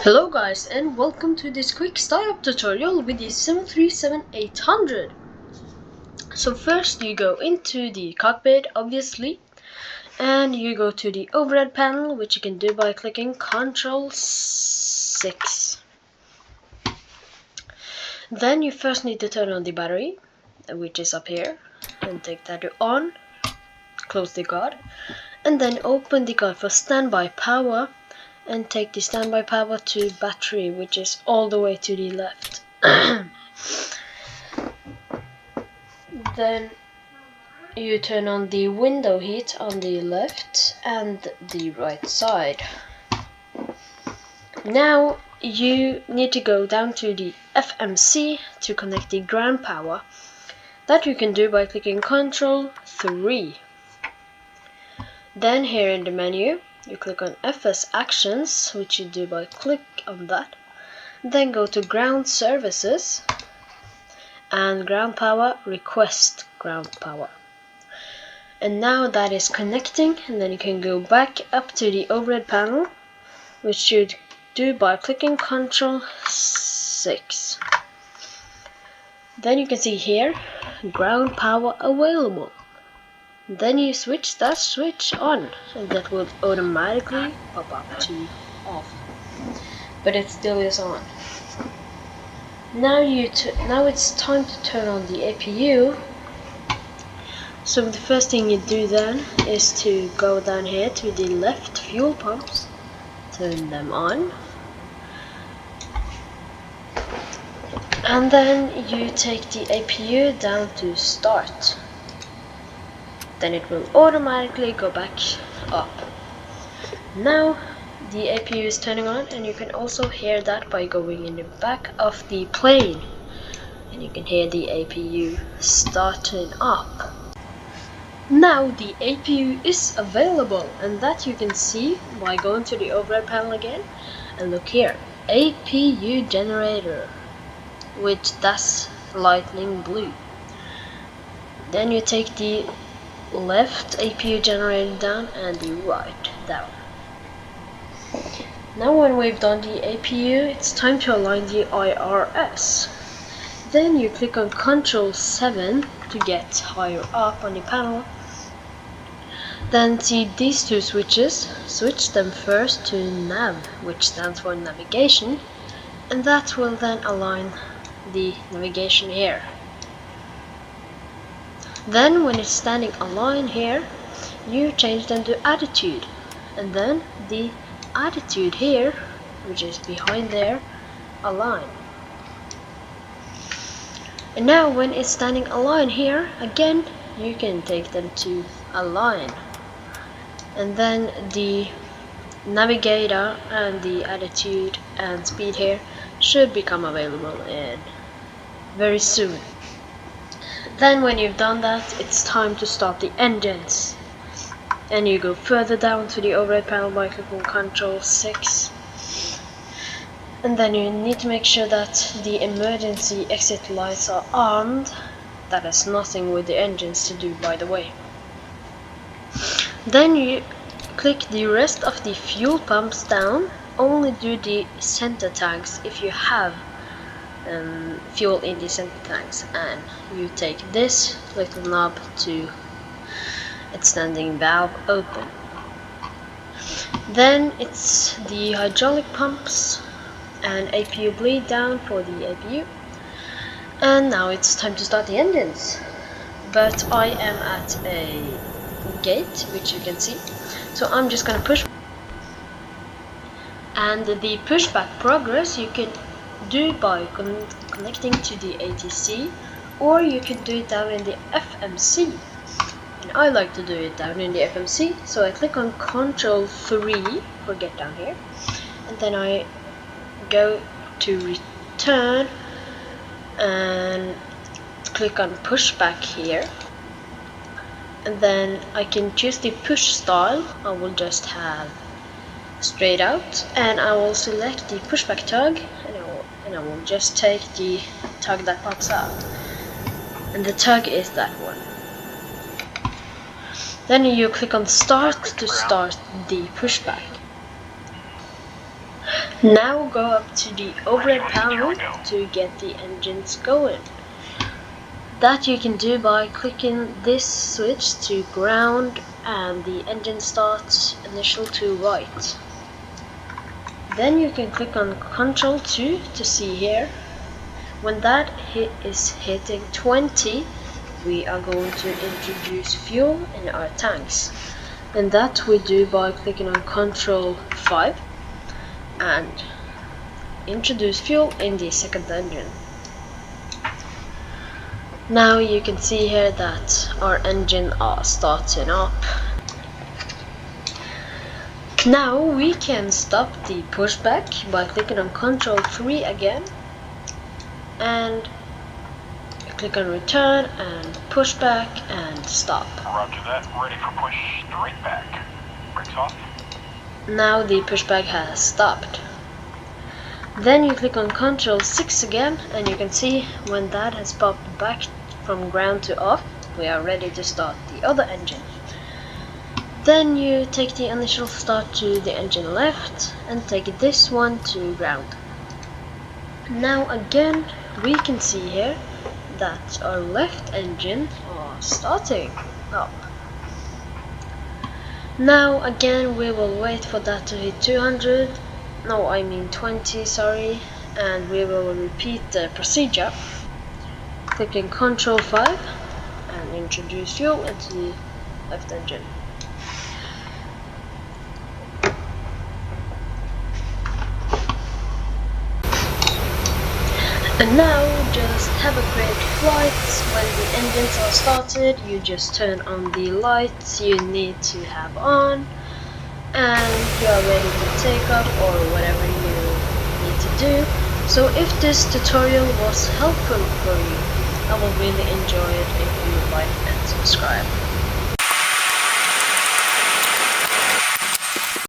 Hello guys, and welcome to this quick startup tutorial with the msfs2020. So first you go into the cockpit, obviously, and you go to the overhead panel, which you can do by clicking Ctrl 6. Then you first need to turn on the battery, which is up here, and take that to on, close the guard, and then open the guard for standby power, and take the standby power to battery, which is all the way to the left. Then you turn on the window heat on the left and the right side. Now you need to go down to the FMC to connect the ground power. That you can do by clicking Ctrl 3. Then here in the menu you click on FS Actions, which you do by click on that. Then go to Ground Services and Ground Power, Request Ground Power. And now that is connecting, and then you can go back up to the overhead panel, which you do by clicking Ctrl 6. Then you can see here, Ground Power available. Then you switch that switch on, and that will automatically pop up to off, but it still is on. Now it's time to turn on the APU. So the first thing you do then is to go down here to the left fuel pumps, turn them on, and then you take the APU down to start. Then it will automatically go back up. Now the APU is turning on, and you can also hear that by going in the back of the plane, and you can hear the APU starting up. Now the APU is available, and that you can see by going to the overhead panel again, and look here, APU generator, which that's lightning blue. Then you take the left APU generator down and the right down. Now when we've done the APU, it's time to align the IRS. Then you click on Ctrl 7 to get higher up on the panel. Then see these two switches, switch them first to nav, which stands for navigation, and that will then align the navigation here. Then when it's standing aligned here, you change them to attitude, and then the attitude here, which is behind there, align. And now when it's standing aligned here, again you can take them to align, and then the navigator and the attitude and speed here should become available in very soon. Then when you've done that, it's time to start the engines, and you go further down to the overhead panel by clicking Ctrl 6, and then you need to make sure that the emergency exit lights are armed. That has nothing with the engines to do, by the way. Then you click the rest of the fuel pumps down, only do the center tanks if you have fuel in the center tanks, and you take this little knob to its standing valve open. Then it's the hydraulic pumps and APU bleed down for the APU, and now it's time to start the engines. But I am at a gate, which you can see, so I'm just gonna push, and the pushback progress you can do by connecting to the ATC, or you can do it down in the FMC, and I like to do it down in the FMC, so I click on Ctrl 3 for get down here, and then I go to return and click on pushback here, and then I can choose the push style. I will just have straight out, and I will select the pushback tug, and I will just take the tug that pops out, and the tug is that one. Then you click on start to start the pushback. Now go up to the overhead panel to get the engines going. That you can do by clicking this switch to ground and the engine starts initial to right. Then you can click on Ctrl 2 to see here. When that is hitting 20, we are going to introduce fuel in our tanks. And that we do by clicking on Ctrl 5 and introduce fuel in the second engine. Now you can see here that our engine are starting up. Now we can stop the pushback by clicking on Ctrl 3 again and click on return and pushback and stop. Roger that, ready for push straight back. Brakes off. Now the pushback has stopped. Then you click on Ctrl 6 again and you can see when that has popped back from ground to off, we are ready to start the other engine. Then you take the initial start to the engine left and take this one to ground. Now again we can see here that our left engine are starting up. Now again we will wait for that to hit 20, sorry, and we will repeat the procedure. Clicking Ctrl 5 and introduce fuel into the left engine. And now just have a great flight. When the engines are started, you just turn on the lights you need to have on and you are ready to take off or whatever you need to do. So if this tutorial was helpful for you, I will really enjoy it if you like and subscribe.